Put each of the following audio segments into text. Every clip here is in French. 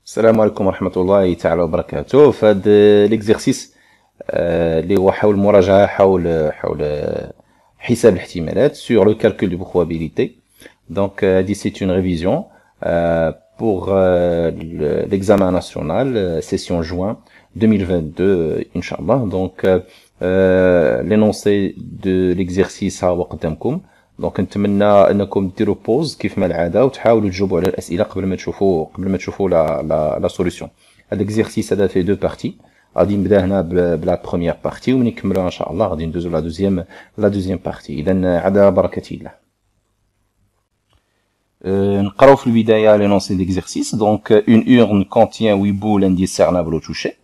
السلام عليكم ورحمة الله تعالى وبركاته. في هذا ليكزيرسيس اللي هو حول مراجعة حول حساب الاحتمالات sur le calcul de probabilité. Donc هذه c'est une révision pour l'examen national session juin 2022 Inch'Allah. Donc l'énoncé de l'exercice ها هو قدامكم. دونك نتمنى انكم ديروا بوز كيف ما العاده وتحاولوا تجاوبوا على الاسئله قبل ما تشوفوا لا سوليوشن. هذا الاكزرسيس هذا فيه دو بارتي، غادي نبدا هنا بلا بروميير بارتي ومن نكملوا ان شاء الله غادي ندوزوا لا دوزيام بارتي. اذا على بركه الله. نقراو في البدايه لونسي ديكزرسيس. دونك une urne contient 8 boules indiscernables au toucher.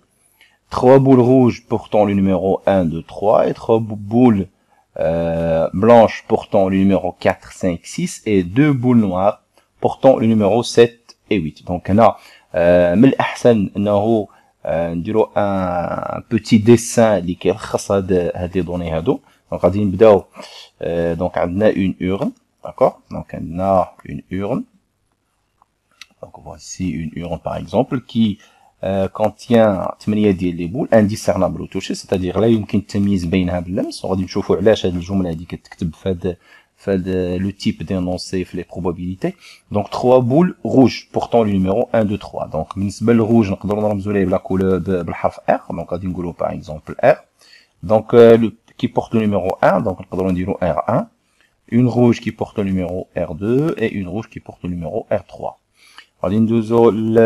3 boules rouges portant le numéro 1 2 3 et 3 boules blanches portant le numéro 4, 5, 6 et 2 boules noires portant le numéro 7 et 8. Donc هنا من الأحسن أنه نديرو un petit dessin اللي كيلخص هاد لي دوني هادو. دونك غادي نبداو. دونك عندنا une urne, d'accord. Donc عندنا une urne. Donc voici une urne par exemple qui contient 8 ديال لي بول انديسيرنابل توشي، c'est-à-dire لا يمكن التمييز بينها باللمس. وغادي نشوفوا علاش هذه الجمله هذه كتكتب في هذا لو تيب دينونسي في لي بروبابيليتي. دونك 3 بول روج بورتون لو نيميرو 1 2 3. دونك بالنسبه للروج نقدروا نرمزوا ليه بلا كولور بالحرف ار. دونك غادي نقولوا باغ اكزومبل ار. دونك كي بورت لو نيميرو 1 دونك نقدروا نديروا ار 1. une rouge qui porte le numéro R2 et une rouge qui porte le numéro R3. غادي ندوزو ل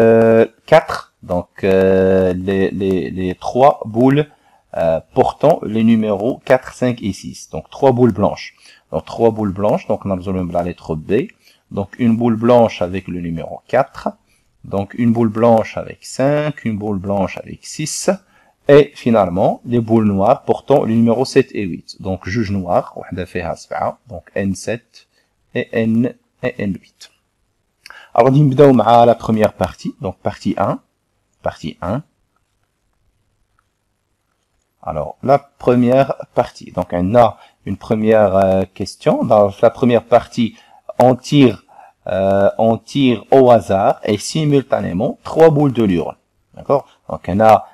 4. Donc les 3 boules portant les numéros 4, 5 et 6. Donc 3 boules blanches. Donc 3 boules blanches, donc on a besoin de la lettre B. Donc une boule blanche avec le numéro 4. Donc une boule blanche avec 5, une boule blanche avec 6. Et finalement, les boules noires portant le numéro 7 et 8. Donc juge noir, donc N7 et N8. Alors, on va commencer la première partie. Donc, partie 1. Partie 1. Alors, la première partie. Donc, on a une première question. Dans la première partie, on tire au hasard et simultanément 3 boules de l'urne. D'accord? Donc, on a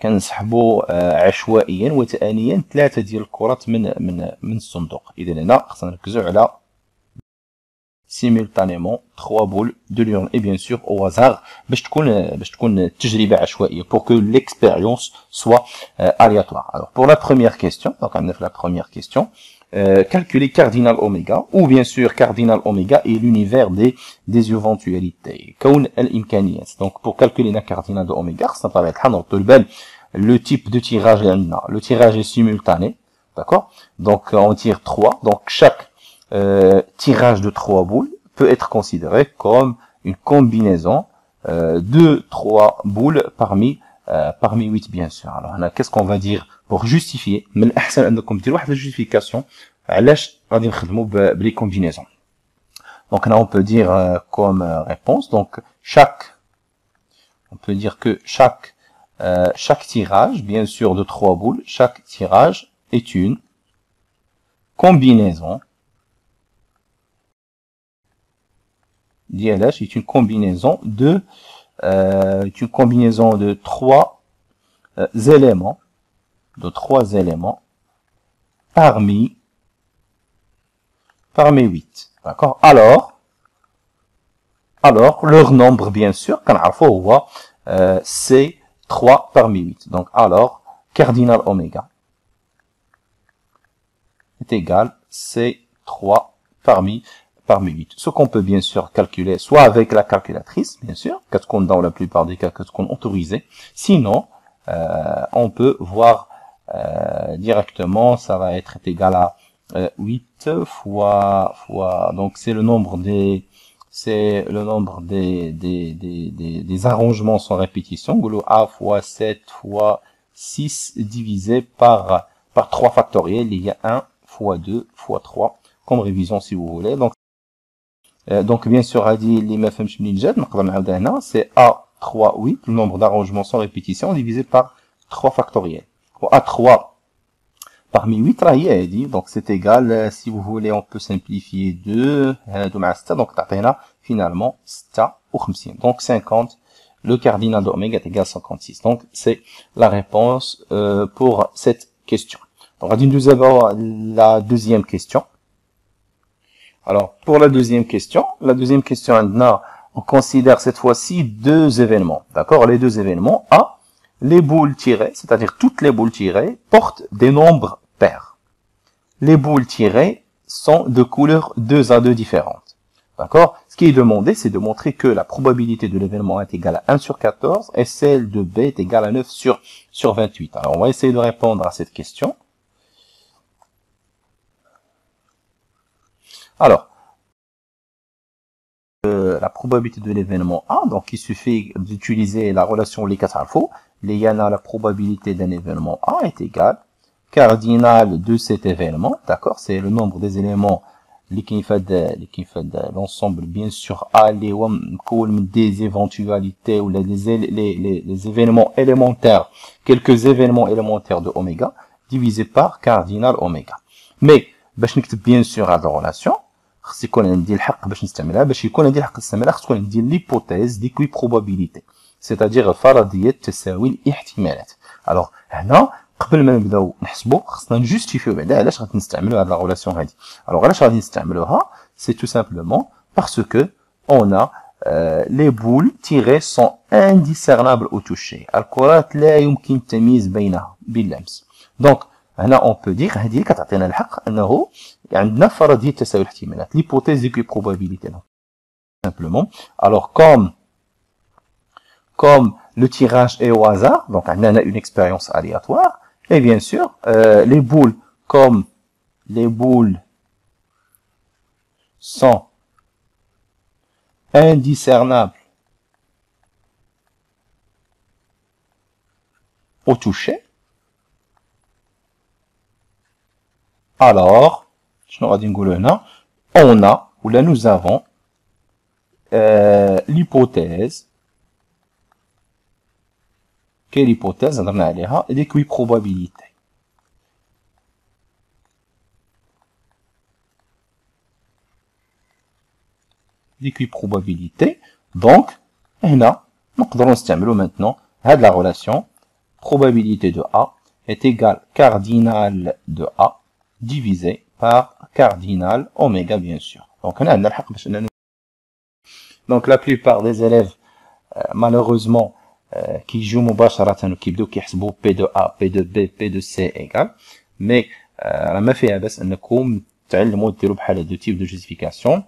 كنسحبوا عشوائيا وثانيا 3 ديال الكرات من الصندوق. اذا هنا خصنا نركزوا على simultanément 3 boules de l'urne et bien sûr au hasard باش تكون التجربه عشوائيه pour que l'expérience soit aléatoire. Alors pour la première question, donc on a fait la première question, calculer cardinal oméga ou bien sûr cardinal oméga et l'univers des éventualités كون الامكانيات. Donc pour calculer la cardinal de oméga خصنا بطبيعه الحال نردوا البال le type de tirage اللي عندنا. Le tirage est simultané, d'accord. Donc on tire 3. Donc chaque tirage de 3 boules peut être considéré comme une combinaison de 3 boules parmi 8 bien sûr. Alors qu'est-ce qu'on va dire pour justifier من الأحسن أنكم ديروا واحد الجوستيفيكاسيون علاش غادي نخدموا بلي combinaisons. Donc là on peut dire comme réponse, donc on peut dire que chaque tirage bien sûr de 3 boules, chaque tirage est une combinaison DLH est une combinaison de 3 éléments, parmi 8. D'accord? Alors leur nombre bien sûr c'est 3 parmi 8. Donc alors cardinal oméga est égal c'est 3 parmi 8. Ce qu'on peut bien sûr calculer, soit avec la calculatrice, bien sûr, dans la plupart des cas, qu'on autorisé. Sinon, on peut voir directement, ça va être égal à 8 fois, donc c'est le nombre des arrangements sans répétition. A fois 7 fois 6 divisé par 3 factoriels. Il y a 1 fois 2 fois 3 comme révision si vous voulez. Donc bien sûr هذه اللي ما فهمش منين جات نقدر نعاودها هنا. C'est A3 8 le nombre d'arrangements sans répétition divisé par 3 factoriels. و A3 parmi 8 راه هي هذه. donc c'est égal, si vous voulez on peut simplifier 2 هادو مع 6 donc تعطينا finalement 56. donc 50 le cardinal de oméga est égal à 56. Donc, c'est la réponse pour cette question. Donc, nous avons la deuxième question. Alors, pour la deuxième question, on considère cette fois-ci deux événements. D'accord? Les deux événements. A, les boules tirées, c'est-à-dire toutes les boules tirées, portent des nombres pairs. Les boules tirées sont de couleurs 2 à 2 différentes. D'accord? Ce qui est demandé, c'est de montrer que la probabilité de l'événement A est égale à 1 sur 14 et celle de B est égale à 9 sur 28. Alors, on va essayer de répondre à cette question. Alors, la probabilité de l'événement A, donc il suffit d'utiliser la relation les 4 infos. La probabilité d'un événement A est égale cardinal de cet événement, d'accord, c'est le nombre des éléments l'ensemble bien sûr A des éventualités ou les événements élémentaires, quelques événements élémentaires de oméga divisé par cardinal oméga. Mais باش نكتب bien sûr هذه relation خص يكون عندي الحق باش نستعملها باش يكون عندي الحق نستعملها خص يكون عندي l'hypothèse d'équiprobabilité c'est-à-dire فرضية تساوي الاحتمالات. alors هنا قبل ما نبداو نحسبوا خصنا نجوستيفيو بعدا علاش غادي نستعملوا هذه لا ريلاسيون هذه. alors علاش غادي نستعملوها c'est tout simplement parce que on a les boules tirées sont indiscernables au toucher. الكرات لا يمكن التمييز بينها باللمس. donc هنا on peut dire هذه كتعطينا الحق انه عندنا فرضيه تساوي الاحتمالات l'hypothèse d'équiprobabilité simplement. alors comme le tirage est au hasard, donc on a une expérience aléatoire, et bien sûr, les boules, comme les boules sont indiscernables au toucher, alors, on a, ou là nous avons, l'hypothèse, quelle hypothèse هضرنا عليها l'équiprobabilité. l'équiprobabilité. donc هنا نقدروا نستعملوا maintenant هاد la relation probabilité de A est égale cardinal de A divisé par cardinal oméga bien sûr. donc هنا عندنا الحق باش donc la plupart des élèves malheureusement كيجيو مباشرة وكيبداو كيحسبوا P de A, P de B, P de C égale. mais راه ما فيها بس انكم تعلموا ديروا بحال هاد type de justification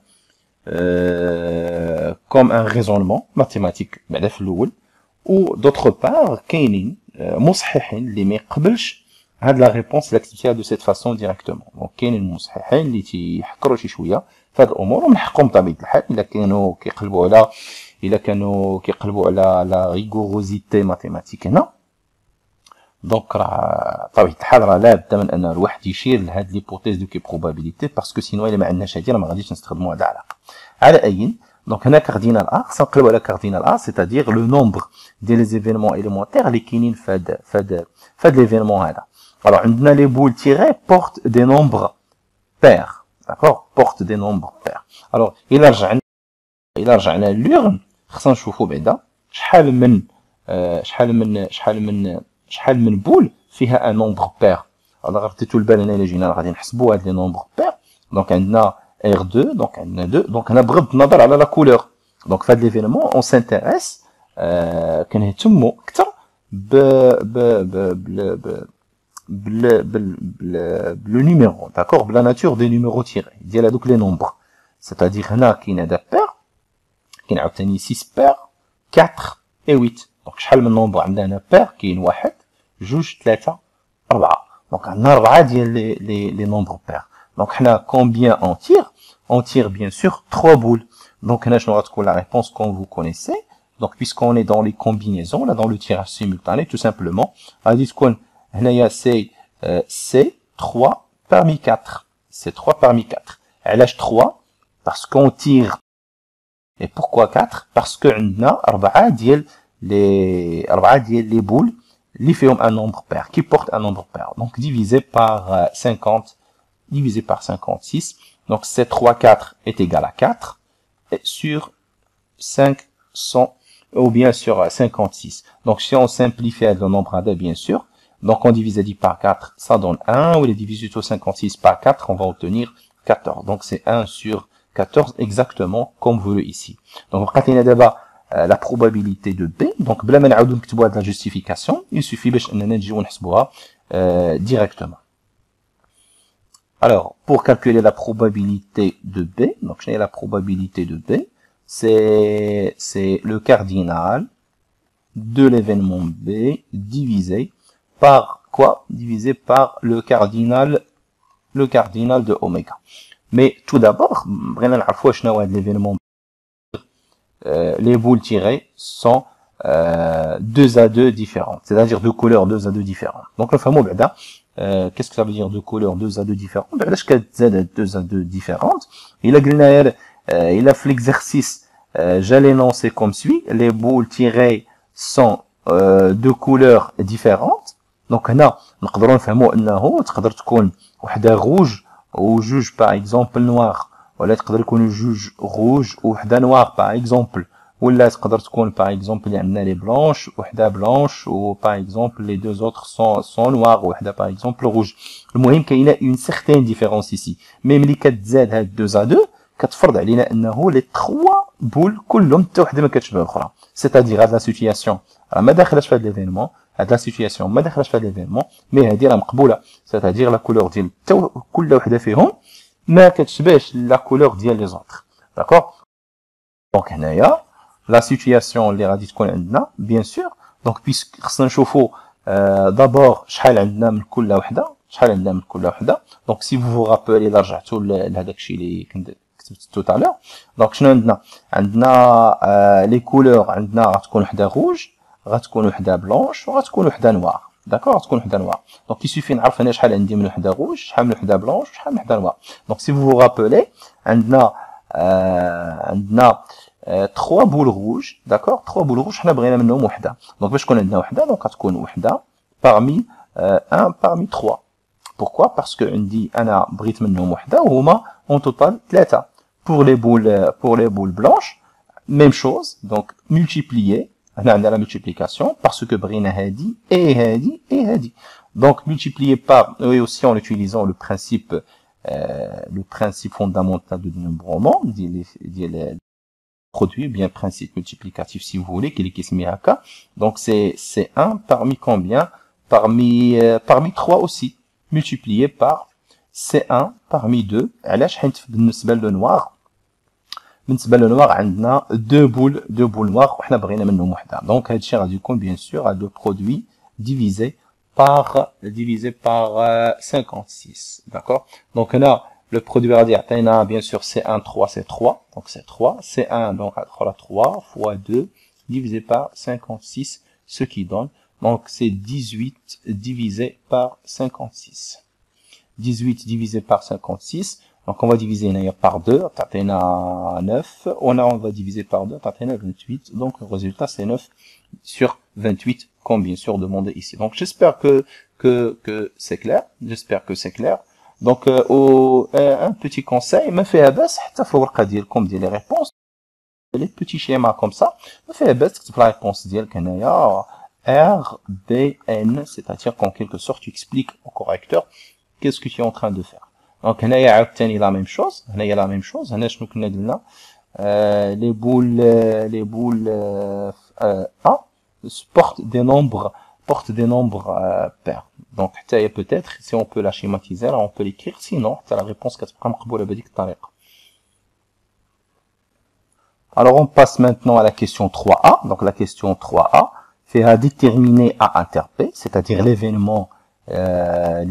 comme un raisonnement mathématique بعدا في الاول. و d'autre part كاينين مصححين اللي ما يقبلش هاد لا ريبونس اللي كتبتيها دو سيت فاسون ديريكتومون. دونك كاينين مصححين اللي تيحكروا شي شويه في هاد الامور ومن حقهم بطبيعه الحال الا كانوا كيقلبوا على لا ريغوروزيتي ماتيماتيك هنا. دونك راه بطبيعه الحال راه لابد من ان الواحد يشير لهاد ليبوتيز دو كي بروبابيليتي باسكو سينو الا ما عندناش هادي راه ما غاديش نستخدموا هاد العلاقه. على اي دونك هنا كاردينال ا خصنا نقلبوا على كاردينال ا سيتادير لو نومبر ديال لي زيفينمون اليمونتير اللي كاينين فهاد ليفينمون هذا. alors عندنا لي بول تيري بورت دي نومبر بير داكور بورت دي نومبر بير. alors الا رجعنا للورن خصنا نشوفوا بعدا شحال من بول فيها ان نومبر بير. alors رديتوا البال هنا الا جينا غادي نحسبوا هاد لي نومبر بير. دونك عندنا R2 دونك عندنا 2 دونك هنا بغض النظر على لا كولور. دونك في هاد ليفينمون اون سانتيريس كنهتموا اكثر le numéro, d'accord, la nature des numéros tirés, ديال هذوك les nombres. c'est-à-dire هنا كاين هذا pair كاين عاوتاني 6 pair 4 et 8. دونك شحال من نومبر عندنا هنا pair كاين 1 2 3 4. دونك عندنا 4 ديال les nombres pair. دونك حنا combien on tire bien sûr 3 boules. donc هنا شنو غتكون la réponse comme vous connaissez. donc puisqu'on est dans les combinaisons là dans le tirage simultané tout simplement غادي تكون هنايا c'est 3 parmi 4. c'est 3 parmi 4. علاش 3 parce qu'on tire. et pourquoi 4 parce que عندنا 4 ديال les boules اللي فيهم un nombre pair qui porte un nombre pair. donc divisé par 50 divisé par 56. donc c'est 3 4 est égal à 4 et sur 500 ou bien sur 56. Donc si on simplifie le nombre à 2, bien sûr, donc on divise 10 par 4, ça donne 1, ou les diviser tout 56 par 4, on va obtenir 14. Donc c'est 1 sur 14 exactement comme vous le ici. Donc on va d'abord la probabilité de B. Donc بلا ما نعاودو نكتبوها la justification, il suffit باش اننا نجيو نحسبوها directement. Alors, pour calculer la probabilité de B, donc j'ai la probabilité de B, c'est le cardinal de l'événement B divisé par quoi? Divisé par le cardinal de oméga. Mais tout d'abord, l'événement les boules tirées sont 2 à 2 différentes, c'est-à-dire de couleurs 2 à 2 différentes. Donc le fameux qu'est-ce que ça veut dire de couleurs 2 à 2 différentes? علاش كتزاد 2 à 2 différentes? Il a fait l'exercice, j'ai l'énoncé comme suit: les boules tirées sont de couleurs différentes. Donc هنا نقدروا نفهموا انه تقدر تكون وحده rouge ou juge par exemple noir, ولا تقدر يكونوا جوج rouge وحده noir par exemple, ولا تقدر تكون par exemple اللي عندنا les blanches وحده blanche ou par exemple les deux autres sont noirs وحده par exemple rouge. المهم كاينه une certaine différence ici, mais ملي كتزاد هاد 2 à 2 كتفرض علينا انه les trois boules كلهم حتى وحده ما كتشبه الاخرى. C'est-à-dire هاد la situation ما داخلاش في هاد l'événement, هاد لا سيتوياسيون ما داخلاش في هاد ليفينمون، مي هادي راه مقبوله، سيتادير لا كولور ديال كل وحده فيهم ما كتشبهش لا كولور ديال لي زوطر. داكوغ؟ دونك هنايا لا سيتوياسيون اللي غادي تكون عندنا بيان سور، دونك بيسك خصنا نشوفوا دابور شحال عندنا من كل وحده، دونك سي فو رابيلي الا رجعتوا لهداك الشيء اللي كنت كتبت تو تالور. دونك شنو عندنا لي كولور، عندنا غتكون وحده روج، غتكون وحده بلونش، وغتكون وحده نوار. داكوغ؟ غتكون وحده نوار. دونك يسوفي نعرف هنا شحال عندي من وحده روج، شحال من وحده بلونش، شحال من وحده نوار. دونك سي فو رابيلي عندنا 3 بول روج. داكوغ؟ 3 بول روج حنا بغينا منهم وحده، دونك باش تكون عندنا وحده دونك غتكون وحده parmi 1 parmi 3. Pourquoi? Parce que عندي انا بغيت منهم وحده وهما en total 3. Pour les boules blanches, même chose, donc multiplier. On a la multiplication parce que بغينا هادي et هادي et هادي. Donc multiplier par, et aussi en utilisant le principe fondamental de dénombrement, des produits, bien principe multiplicatif si vous voulez, qui est qui haka. Donc c'est 1 parmi combien? Parmi 3 aussi. Multiplié par C1 parmi 2. علاش؟ حيت بالنسبه للنوار عندنا 2 boules noires وحنا بغينا منهم وحده. Donc هادشي غادي يكون bien sûr à 2 produits divisé par 56. D'accord? Donc là le produit غادي يعطينا bien sûr C1 3, c'est 3. Donc c'est 3, C1 donc 3 fois 2 divisé par 56, ce qui donne donc c'est 18 divisé par 56. 18 divisé par 56, donc on va diviser par 2, t'as 9, on va diviser par 2, t'as 28, donc le résultat c'est 9 sur 28, comme bien sûr demandé ici. Donc j'espère que c'est clair, Donc un petit conseil, me fait abaisse, comme dit les réponses, les petits schémas comme ça, me fait abaisse, la réponse dit R, B, N, c'est-à-dire qu'en quelque sorte tu expliques au correcteur qu'est-ce que tu es en train de faire. Donc هنا عاوتاني la même chose, هنا شنو كنا قلنا les boules A portent des nombres pairs. Donc حتى peut-être si on peut la schématiser, là, on peut l'écrire, sinon la réponse كتبقى مقبولة بهذيك الطريقة. Alors on passe maintenant à la question 3A. Donc la question 3A fait à déterminer A inter B, c'est-à-dire l'événement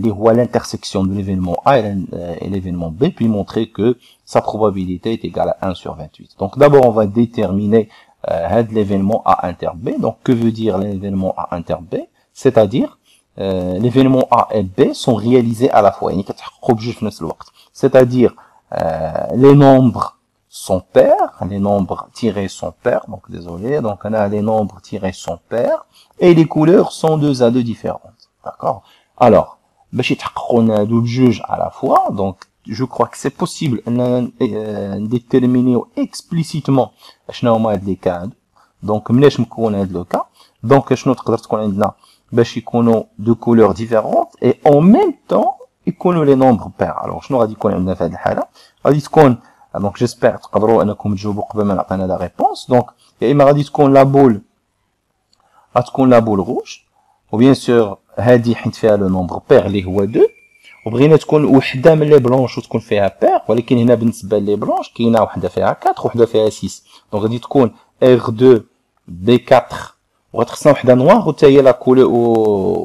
les voies l'intersection de l'événement A et l'événement B, puis montrer que sa probabilité est égale à 1 sur 28. Donc d'abord on va déterminer l'événement A inter B. Donc que veut dire l'événement A inter B? C'est-à-dire l'événement A et B sont réalisés à la fois. C'est-à-dire les nombres sont pairs, les nombres tirés sont pairs, donc désolé, donc on a les nombres tirés sont pairs, et les couleurs sont 2 à 2 différentes. D'accord? Alors, on a deux juges à la fois, donc je crois que c'est possible de déterminer explicitement les cas. دونك مناش مكون هاد لو كا دونك شنو تقدر تكون عندنا باش يكونوا دو كولور ديفيرونت اي اون ميم طون يكونوا لي نومبر بير. الوغ شنو غادي يكون عندنا في هذه الحاله غادي تكون دونك جيسبر تقدروا انكم تجاوبوا قبل ما نعطينا لا ريبونس. دونك يا اما غادي تكون لا بول غتكون لا بول روج وبيان سور هذه حيت فيها لو نومبر بير اللي هو 2 وبغينا تكون وحده من لي بلونش وتكون فيها بير ولكن هنا بالنسبه لي بلونش كاينه وحده فيها 4 وحده فيها 6 دونك غادي تكون R2 B4 وغتخصنا وحده نوار وتا هي لا كولور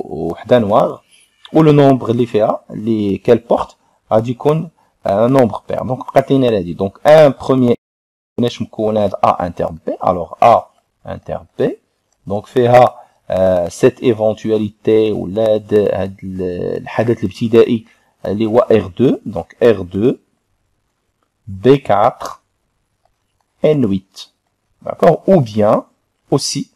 وحده نوار ولو نومبر اللي فيها اللي كال بورت غادي يكون نومبر بير. دونك بقات لينا هذه دونك ان بروميير ماش مكونات A انتر B الوغ A انتر B دونك فيها cette éventualité ولا هاد الحدث الابتدائي اللي هو R2 دونك R2 B4 N8 d'accord ou bien aussi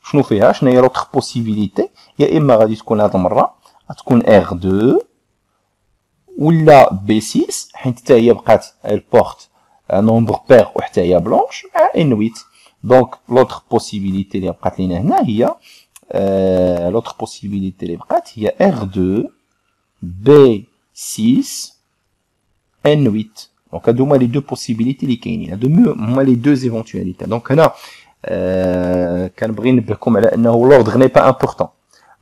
شنو فيها شنو هي لوطخ بوسيبيليتي يا اما غادي تكون هاد المره غتكون R2 ولا B6 حيت حتى هي بقات البورت نومبر بير وحتى هي بلونش مع N8 دونك لوطخ بوسيبيليتي اللي بقات لينا هنا هي l'autre possibilité اللي بقات هي R2 B6 N8 دونك هادو هما لي دو بوسيبيليتي اللي كاينين هادو هما لي دو ايفونتواليتي. دونك هنا كنبغي نبهكم على انه لوردغ ني با امبورطون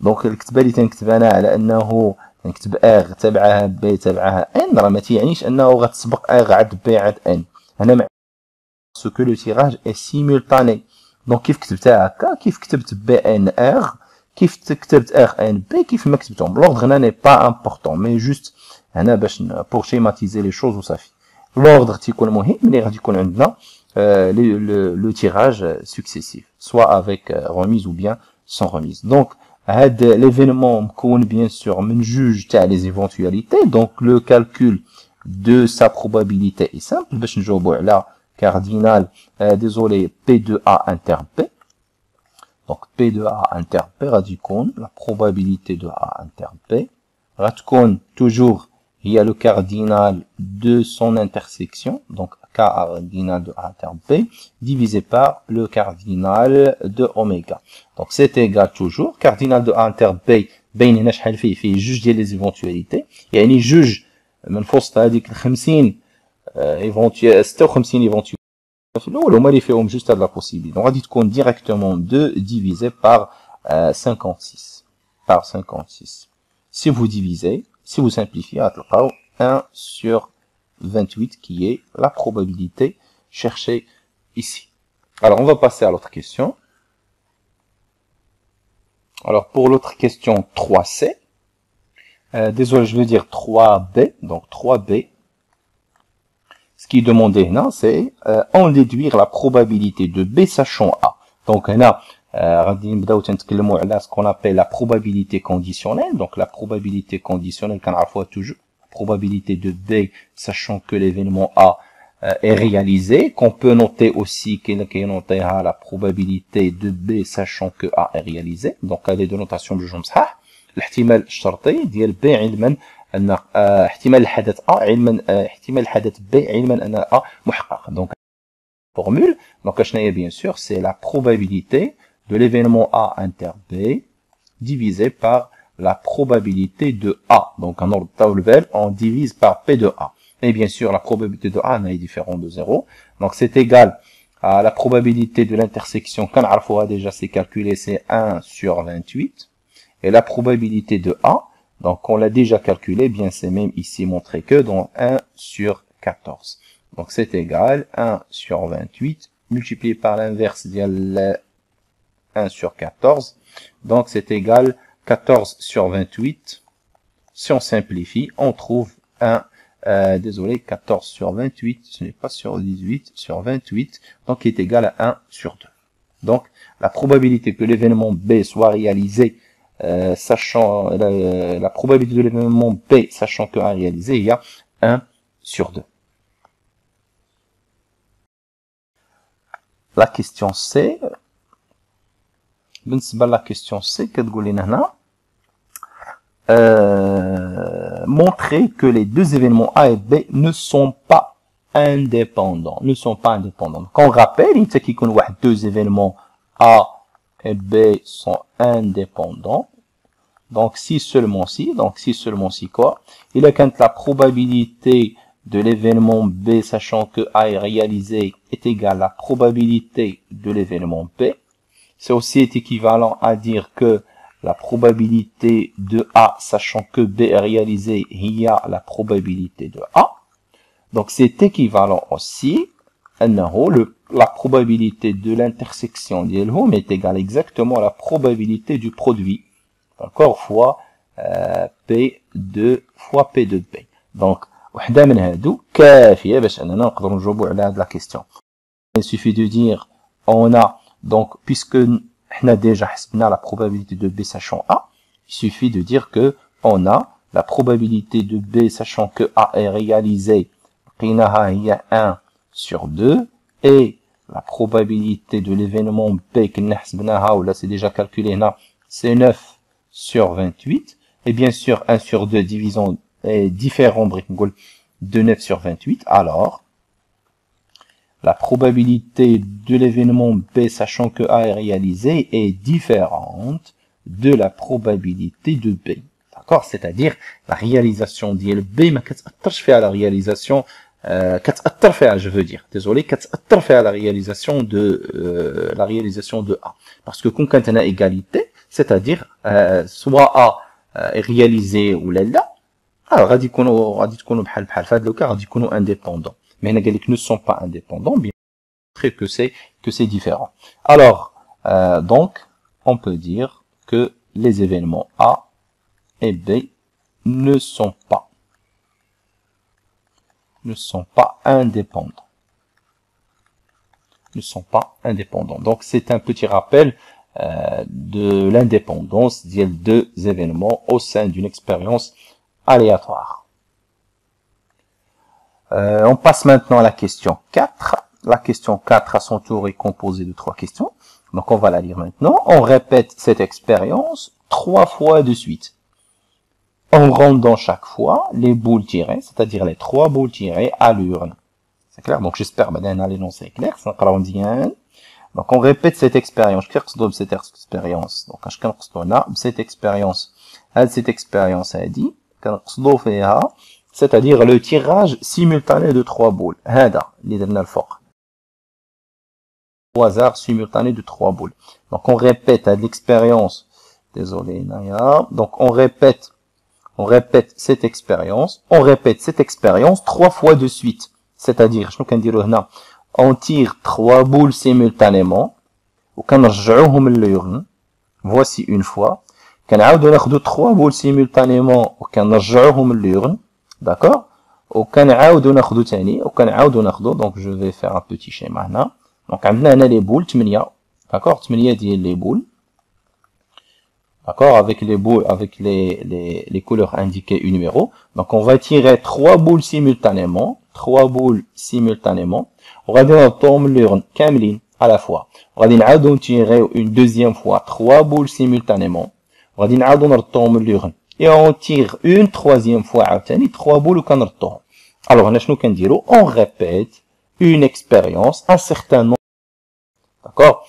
دونك الكتابه اللي تنكتب انا على انه نكتب R تبعها B تبعها N راه ما تيعنيش انه غتسبق R عاد B عاد N هنا مع سو كو لو تيراج اي سيمولتاني دونك كيف كتبتها هكا كيف كتبت بي ان ار كيف كتبت ار ان بي كيف ما كتبتهم لوردغ هنا ني با امبورطون مي جوست هنا باش بور شيماتيزي لي شوز وصافي. لوردغ تيكون مهم ملي غادي يكون عندنا لو تيراج سكسيسيف سوا افيك ريميز او بيان سون ريميز. دونك هاد ليفينمون مكون بيان سور من جوج تاع لي ايفونتواليتي دونك لو كالكول دو سا probabilité est simple باش نجاوبوا على cardinal, désolé, P2A inter P. Donc P2A inter P, radicon, la probabilité de A inter P. Radicon, toujours, il y a le cardinal de son intersection, donc cardinal de A inter P, divisé par le cardinal de oméga. Donc c'est égal toujours, cardinal de A inter P, بين شحال فيه جوج ديال les éventualités, يعني جوج من فوسط هذيك 50 56 éventuels في الاول هما اللي فيهم جوست هاد لا بوسيبيليتي دونك غادي تكون ديريكتومون 2 divisé par 56 par 56 si vous divisez si vous simplifiez غتلقاو 1 sur 28 qui est la probabilité cherchée ici. Alors on va passer à l'autre question. Alors pour l'autre question 3C désolé je veux dire 3B donc 3B. Ce qui est demandé là, c'est en déduire la probabilité de B sachant A. Donc là, ce qu'on appelle la probabilité conditionnelle. Donc la probabilité conditionnelle, qu'on a fois toujours probabilité de B sachant que l'événement A est réalisé. Qu'on peut noter aussi qu'il y a la probabilité de B sachant que A est réalisé. Donc il y a des notations de جمع الاحتمال الشرطي ديال B علما ان احتمال الحدث A علما احتمال الحدث B علما ان A محقق. Donc formule donc شنو هي bien sûr c'est la probabilité de l'événement A inter B divisé par la probabilité de A. Donc en ordre tableur on divise par P de A. Et bien sûr la probabilité de A est différente de 0. Donc c'est égal à la probabilité de l'intersection qu'on a déjà c'est calculé c'est 1 sur 28 et la probabilité de A donc on l'a déjà calculé, bien c'est même ici montré que dans 1 sur 14. Donc c'est égal 1 sur 28 multiplié par l'inverse de 1 sur 14. Donc c'est égal 14 sur 28. Si on simplifie, on trouve 14 sur 28, ce n'est pas sur 18, sur 28, donc qui est égal à 1 sur 2. Donc la probabilité que l'événement B soit réalisé sachant la probabilité de l'événement B sachant que A réalisé, il y a 1 sur 2. La question C, la question C, montrer que les deux événements A et B ne sont pas indépendants. Quand on rappelle, il y a deux événements A et B sont indépendants. Donc si seulement si quoi? Il est quand la probabilité de l'événement B, sachant que A est réalisé, est égale à la probabilité de l'événement B. C'est aussi équivalent à dire que la probabilité de A, sachant que B est réalisé, il y a la probabilité de A. Donc c'est équivalent aussi à la probabilité de l'intersection d'Elhom est égale exactement à la probabilité du produit, d'accord, fois P2 fois P2 de B. Donc وحده من هادو كافيه باش اننا نقدروا نجاوبوا على هذه la question. Il suffit de dire on a donc puisque حنا déjà حسبنا la probabilité de B sachant A, il suffit de dire que on a la probabilité de B sachant que A est réalisé قيناها هي 1 sur 2 et la probabilité de l'événement B كنا حسبناها ou là c'est déjà calculé là c'est 9 sur 28 et bien sûr 1 sur 2 divisons différent de 9 sur 28, alors la probabilité de l'événement B sachant que A est réalisé est différente de la probabilité de B. D'accord? C'est-à-dire la réalisation d'I B ما كتأثرش فيها la réalisation كتأثر فيها je veux dire. Désolé, كتأثر فيها la réalisation de A. Parce que quand on a égalité, c'est-à-dire soit A est réalisé ou là alors غادي تكونوا بحال في هذا الكا غادي يكونوا indépendants. Mais هنا قال لك ne sont pas indépendants, bien que c'est différent. Alors donc on peut dire que les événements A et B ne sont pas indépendants. Ne sont pas indépendants. Donc c'est un petit rappel de l'indépendance des deux événements au sein d'une expérience aléatoire. On passe maintenant à la question 4. La question 4 à son tour est composée de 3 questions. Donc on va la lire maintenant. On répète cette expérience 3 fois de suite. En rendant chaque fois les boules tirées, c'est-à-dire les 3 boules tirées à l'urne. C'est clair? Donc j'espère que l'énoncé est clair. Donc on répète cette expérience. Qu'est-ce que cette expérience? Donc on a cette expérience. Cette expérience a dit c'est-à-dire le tirage simultané de 3 boules. Au hasard simultané de 3 boules. Donc on répète à l'expérience. Désolé Naya. Donc on répète cette expérience. On répète cette expérience 3 fois de suite. C'est-à-dire on tire 3 boules simultanément. Voici une fois. كنعاودو ناخدو 3 بول سيمultanément وكنرجعوهم للورن d'accord وكنعاودو ناخدو ثاني وكنعاودو ناخدو donc je vais faire un petit schéma هنا donc عندنا هنا les boules 8 d'accord 8 ديال les boules d'accord avec les boules avec les couleurs indiquées et numéros donc on va tirer 3 boules simultanément وغادي نحطوهم للورن كاملين à la fois وغادي نعاودو نتيريو une deuxième fois 3 boules simultanément et on tire une troisième fois 3 boules وكنردوهم. Alors هنا شنو كنديرو on répète une expérience un certain nombre d'accord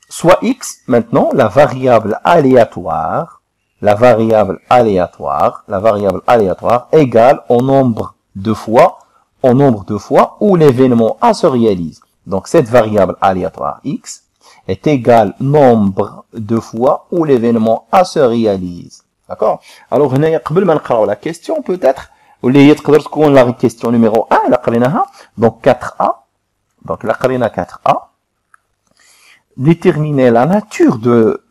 soit x maintenant la variable aléatoire égale au nombre de fois où l'événement A se réalise. Donc cette variable aléatoire x est égal nombre de fois où l'événement A se réalise. D'accord? Alors, قبل ما نقراو la question, peut-être, واللي هي تقدر تكون la question numéro 1, لا قريناها, donc 4A, donc la قرينا 4A, déterminer la nature de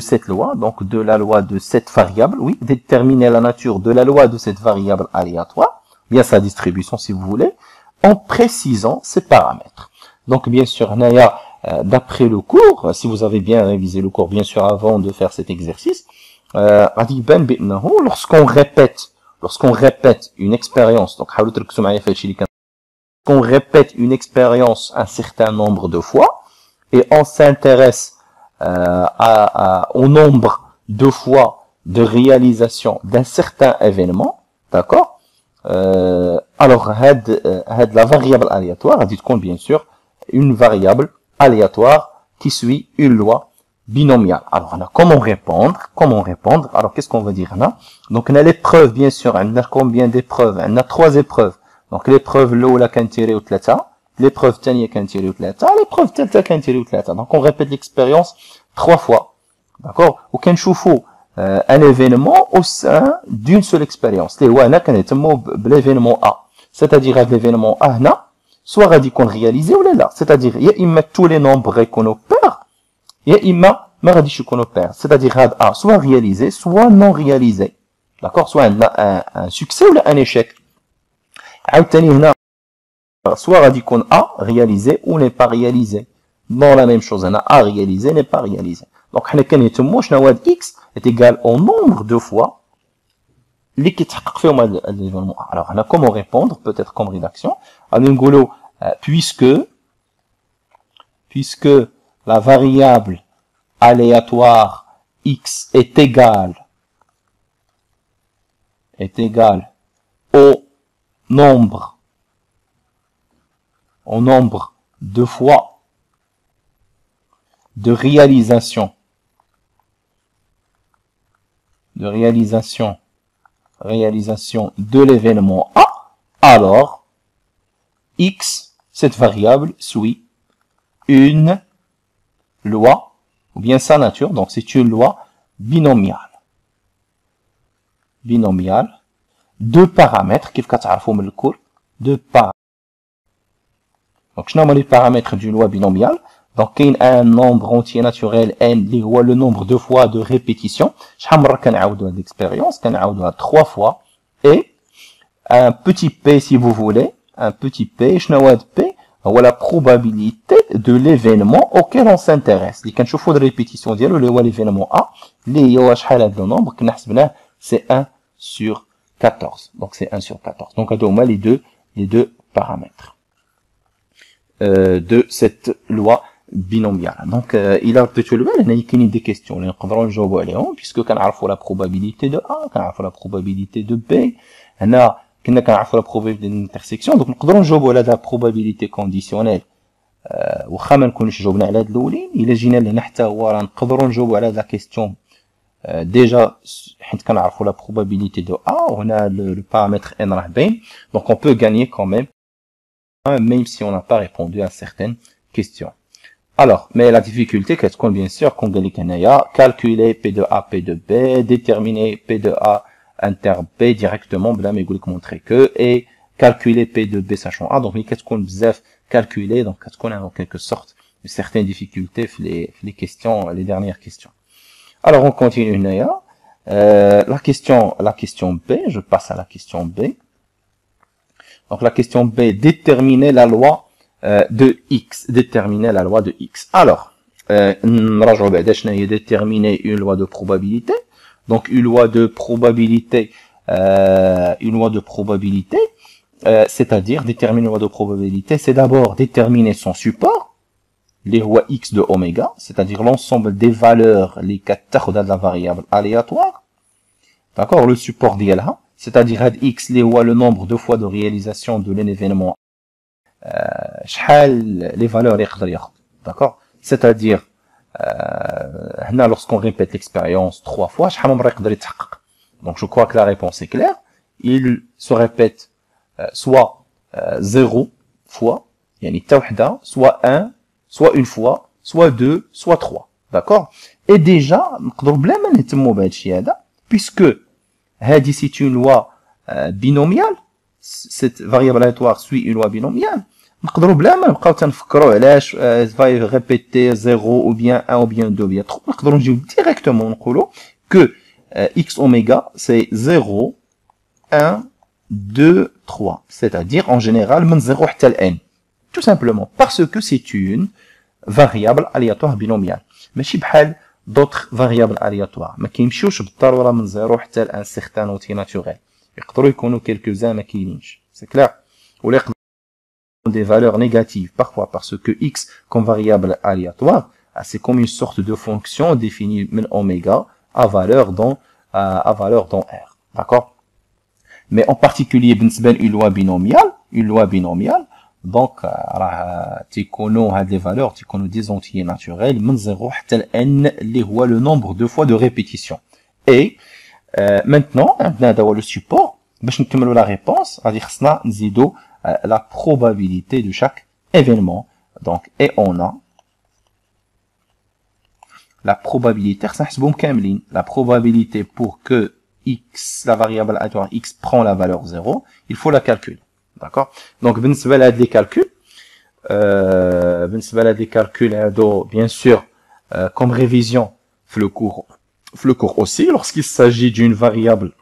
cette loi, donc de la loi de cette variable, oui, déterminer la nature de la loi de cette variable aléatoire, bien sa distribution si vous voulez, en précisant ses paramètres. Donc, bien sûr, d'après le cours, si vous avez bien révisé le cours, bien sûr, avant de faire cet exercice, lorsqu'on répète une expérience, donc, qu'on répète une expérience un certain nombre de fois, et on s'intéresse au nombre de fois de réalisation d'un certain événement, d'accord? alors la variable aléatoire dit qu'on bien sûr une variable aléatoire qui suit une loi binomiale. Alors comment répondre? Alors qu'est-ce qu'on veut dire là? Donc on a l'épreuve bien sûr, on a combien d'épreuves? On a 3 épreuves. Donc l'épreuve l'oula كان تيري و 3, l'épreuve الثانيه كان تيري و 3, l'épreuve الثالثه كان تيري و 3. Donc on répète l'expérience 3 fois. D'accord? وكنشوفوا un événement au sein d'une seule expérience. اللي هو هنا كنهتموا بالévénement A. C'est-à-dire هذا l'événement A هنا soit غادي يكون réalisé ولا لا. C'est-à-dire يا اما tous les nombres يكونوا pair يا اما ما غاديش يكونوا pair. C'est-à-dire هذا A soit réalisé soit non réalisé. D'accord? Soit un succès ou un échec. عاوتاني هنا soit غادي يكون A réalisé ou n'est pas réalisé. Dans la même chose هنا A réalisé n'est pas réalisé. Donc حنا كنهتموا شنو هو x est égal au nombre de fois اللي كيتحقق فيهم هذا l'événement. Alors هنا comment répondre peut-être comme rédaction غادي نقولوا puisque la variable aléatoire x est égale au nombre de fois de réalisation de l'événement A, alors x, cette variable, suit une loi, ou bien sa nature, donc c'est une loi binomiale. Deux paramètres, كيف كتعرفوا من الكور, deux paramètres. Donc, شنو هما les paramètres d'une loi binomiale? Donc, il y a un nombre entier naturel n, اللي هو le nombre de fois de répétition. شحال مرة كنعاودوا هاد l'expérience, كنعاودوها 3 fois. Et un petit p, si vous voulez, un petit p, شنو هو هاد p? هو la probabilité de l'événement auquel on s'intéresse. اللي كنشوفوا الريبيتيسيون ديالو اللي هو l'événement A, اللي هو شحال هاد le nombre كنا حسبناه c'est 1 sur 14. Donc c'est 1 sur 14. Donc هادو هما les deux paramètres de cette loi binomiale. Donc il a peut-être le il y a des questions اللي نقدروا نجاوبوا عليهم puisque كنعرفوا la probabilité de A, كنعرفوا la probabilité de B. هنا كنا كنعرفوا la probabilité d'intersection, donc نقدروا نجاوبوا على la probabilité conditionnelle. واخا ما نكونوش جاوبنا على هاد الاولين, الا جينا لهنا حتى هو راه نقدروا نجاوبوا على la question déjà حيت كنعرفوا la probabilité de A وهنا le paramètre n راه باين, donc on peut gagner quand même si on n'a pas répondu à certaines questions. Alors, mais la difficulté, qu'est-ce qu'on bien sûr, qu'on gagne calculer P de A, P de B, déterminer P de A inter B directement, là, mais vous montrer que, et calculer P de B sachant A, donc, qu'est-ce qu'on bzef calculer, donc, qu'est-ce qu'on a en quelque sorte certaines difficultés, les questions, les dernières questions. Alors, on continue, la question B, je passe à la question B. Donc, la question B, déterminer la loi de x, déterminer la loi de x. Alors, نراجعوا بعدا شنو هي déterminer une loi de probabilité. Donc une loi de probabilité, c'est-à-dire déterminer une loi de probabilité, c'est d'abord déterminer son support, les lois x de oméga, c'est-à-dire l'ensemble des valeurs les كتاخد de la variable aléatoire. D'accord, le support ديالها, c'est-à-dire x les lois le nombre de fois de réalisation de l'événement. شحال les valeurs يقدر ياخذ. D'accord, c'est-à-dire هنا lorsqu'on répète l'expérience 3 fois شحال عمره يقدر يتحقق. Donc je crois que la réponse est claire. Il se répète soit 0 fois يعني حتى وحده, soit 1, soit une fois, soit 2, soit 3. D'accord, et déjà نقدروا بلا ما نهتموا بهذا الشيء هذا puisque هذه c'est une loi binomiale, cette variable aléatoire suit une loi binomiale. نقدروا بلا ما نبقاو تنفكروا علاش va répéter 0 ou bien 1 ou bien 2 ou bien 3, نقدروا نجيو directement نقولوا que x oméga c'est 0 1 2 3, c'est-à-dire en général من 0 حتى ل n, tout simplement parce que c'est une variable aléatoire binomiale. ماشي بحال d'autres variables aléatoires ما كيمشيوش بالضروره من 0 حتى ل un certain outil naturel, يقدروا يكونوا quelques-uns ما كاينينش, c'est clair, ولا يقدروا des valeurs négatives parfois parce que x comme variable aléatoire c'est comme une sorte de fonction définie من oméga à valeur dans R. D'accord, mais en particulier une loi binomiale, donc تيكونوا هاد les valeurs تيكونوا des entiers naturels من 0 حتى ل n اللي هو le nombre de fois de répétition. Et maintenant عندنا هذا هو le support باش نكملوا la réponse غادي خصنا نزيدوا la probabilité de chaque événement. Donc et on a la probabilité, la probabilité pour que x, la variable aléatoire x prend la valeur 0, il faut la calculer. D'accord? Donc, les calculs, bien sûr, comme révision, le cours aussi, lorsqu'il s'agit d'une variable,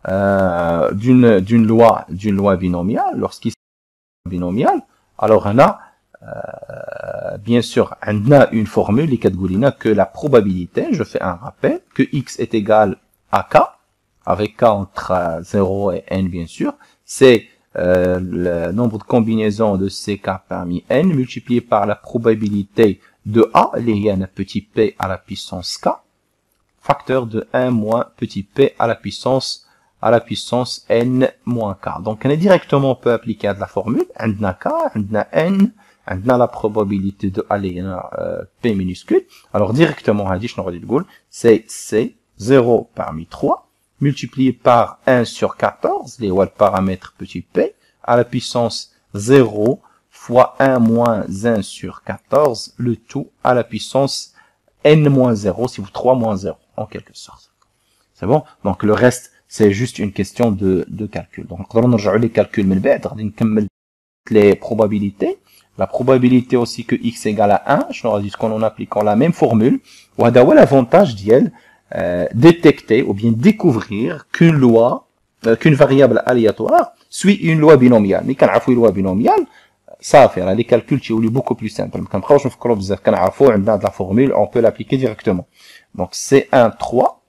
d'une loi binomiale, lorsqu'il s'agit d'une binomiale, alors on a bien sûr, on a une formule qui dit que la probabilité, je fais un rappel, que x est égal à k, avec k entre 0 et n bien sûr, c'est le nombre de combinaisons de ck parmi n multiplié par la probabilité de a, il y a un petit p à la puissance k, facteur de 1 moins petit p à la puissance n moins k. Donc on est directement peut appliquer à de la formule, on a k, on a n, on a la probabilité de aller P minuscule. Alors directement, c'est 0 parmi 3 multiplié par 1 sur 14, les le paramètre petit p, à la puissance 0 fois 1 moins 1 sur 14, le tout à la puissance n moins 0, si vous 3 moins 0, en quelque sorte. C'est bon? Donc le reste, c'est juste une question de calcul. Donc on va les calculs, mais les probabilités. La probabilité aussi que x égale à 1, je leur dis qu'en appliquant la même formule, ou à l'avantage d'elle, détecter ou bien découvrir qu'une loi, qu'une variable aléatoire suit une loi binomiale. Mais quand on a une loi binomiale, ça va faire, les calculs sont beaucoup plus simples. Quand on a de la formule, on peut l'appliquer directement. Donc c'est 1, 3,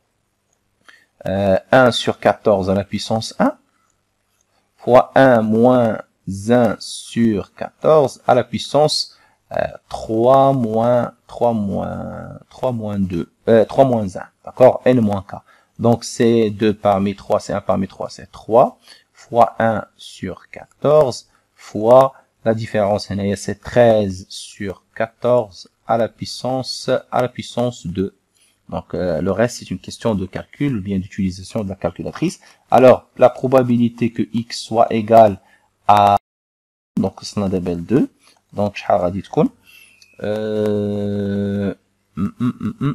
1 sur 14 à la puissance 1, fois 1 moins 1 sur 14 à la puissance 3 moins 2, 3 moins 1, d'accord, n moins k. Donc c'est 2 parmi 3, c'est 1 parmi 3, c'est 3, fois 1 sur 14, fois la différence, c'est 13 sur 14 à la puissance 2. Donc le reste c'est une question de calcul, ou bien d'utilisation de la calculatrice. Alors la probabilité que x soit égal à, donc c'est un label 2, donc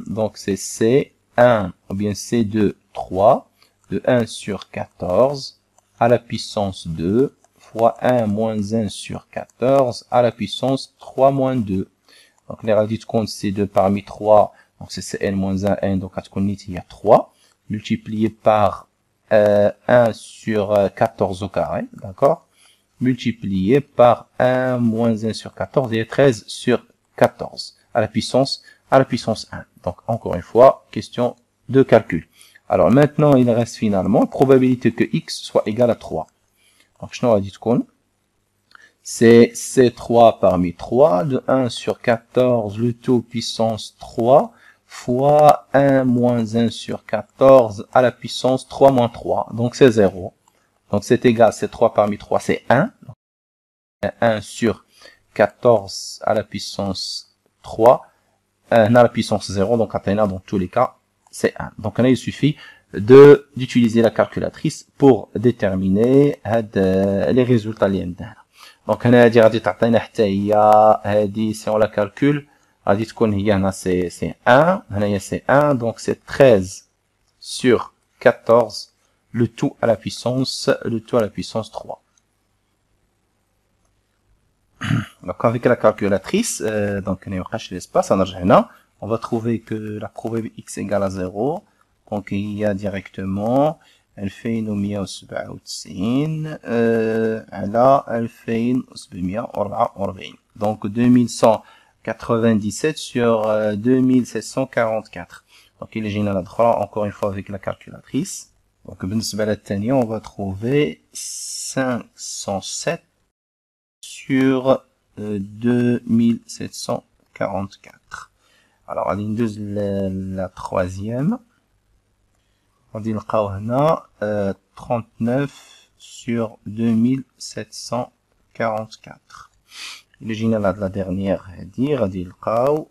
donc c'est C1 ou bien C2 3 de 1 sur 14 à la puissance 2 fois 1 moins 1 sur 14 à la puissance 3 moins 2. Donc les radis de compte c'est 2 parmi 3, donc c'est Cn moins 1 n, donc à il y a 3 multiplié par 1 sur 14 au carré, d'accord, multiplié par 1 moins 1 sur 14 et 13 sur 14 à la puissance 1. Donc encore une fois, question de calcul. Alors maintenant, il reste finalement probabilité que x soit égal à 3. Donc je n'aurai dit qu'on c'est C3 parmi 3 de 1 sur 14 le tout puissance 3 fois 1 moins 1 sur 14 à la puissance 3 moins 3. Donc c'est 0. Donc c'est égal, c'est 3 parmi 3, c'est 1. Donc, 1 sur 14 à la puissance 3, 1 à la puissance 0, donc Athéna dans tous les cas, c'est 1. Donc là, il suffit d'utiliser la calculatrice pour déterminer les résultats. Donc on a dit si on la calcule, c'est 1, c'est 1, donc c'est 13 sur 14, le tout à la puissance 3. Donc avec la calculatrice, donc on est l'espace, on va trouver que la probabilité x égale à 0, donc il y a directement 2797 على 2744, donc 2197 sur 2744. Donc il est là encore une fois avec la calculatrice. Donc on va trouver 507 sur 2744. Alors, la troisième. غادي نلقاو هنا 39 sur 2744. إلا جينا لهاد لا ديرنيير هادي غادي نلقاو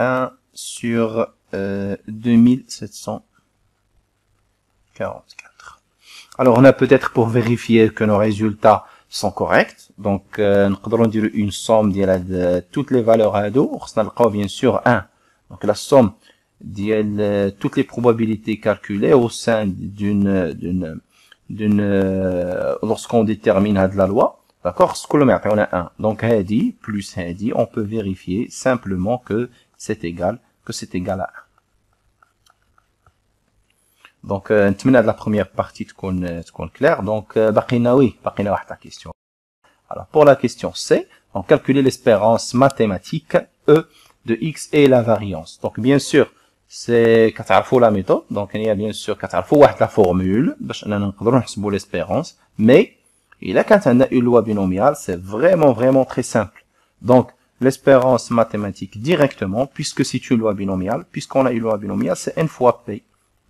1 sur 2744. Alors on a peut-être pour vérifier que nos résultats sont corrects. Donc نقدروا نديروا une somme ديال toutes les valeurs هادو وخصنا نلقاو bien sûr 1. Donc la somme ديال toutes les probabilités calculées au sein d'une lorsqu'on détermine هاد la loi, d'accord, كلهم يعطيونا 1. Donc هادي plus هادي, on peut vérifier simplement que c'est égal à 1. Donc نتمنى هاد la première partie تكون claire. Donc باقينا واحد la question. Alors pour la question C, on calcule l'espérance mathématique E de x et la variance. Donc bien sûr c'est كتعرفوا la méthode. Donc il y a bien sûr كتعرفوا واحد la formule باش اننا نقدروا نحسبوا l'espérance. Mais il a quand on a une loi binomiale, c'est vraiment très simple. Donc l'espérance mathématique directement, puisque c'est une loi binomiale, puisqu'on a une loi binomiale, c'est n fois p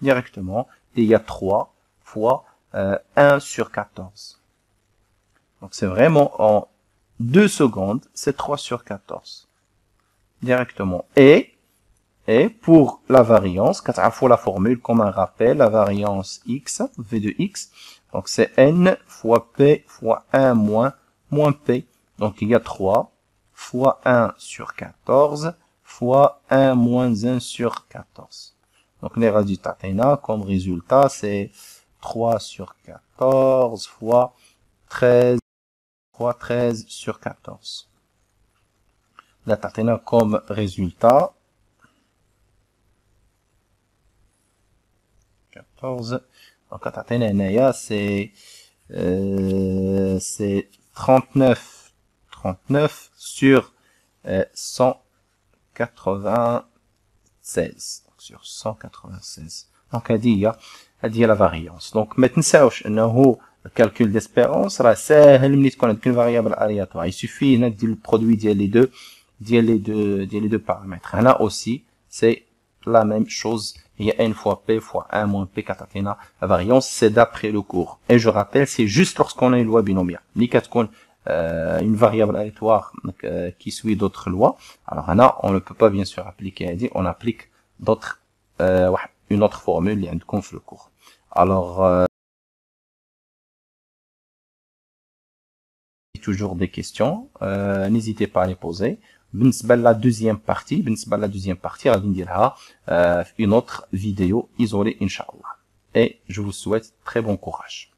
directement. Et il y a 3 fois 1 sur 14. Donc c'est vraiment en 2 secondes, c'est 3 sur 14 directement. Et pour la variance, faut la formule comme un rappel, la variance x, v de x, donc c'est n fois p fois 1 moins p. Donc il y a 3 fois 1 sur 14 fois 1 moins 1 sur 14. Donc les résultats comme résultat c'est 3 sur 14 fois 13 sur 14. Là comme résultat 14. Donc c'est 39 sur 196. Sur 196. Donc هذه هي la variance. Donc ما تنساوش انه الكالكول d'espérance راه ساهل ملي تكون عندك une variable aléatoire. Il suffit هنا دير البرودوي ديال les deux paramètres. هنا aussi c'est la même chose. Il y a n fois p fois 1 moins p كتعطينا la variance. C'est d'après le cours. Et je rappelle, c'est juste lorsqu'on a une loi binomiale. ملي كتكون une variable aléatoire qui suit d'autres lois. Alors هنا on ne peut pas bien sûr appliquer هذه, on applique d'autres une autre formule اللي عندكم في le cours. Alors toujours des questions, n'hésitez pas à les poser. بالنسبة لا deuxième partie غادي نديرها في une autre vidéo isolée إن شاء الله. Et je vous souhaite très bon courage.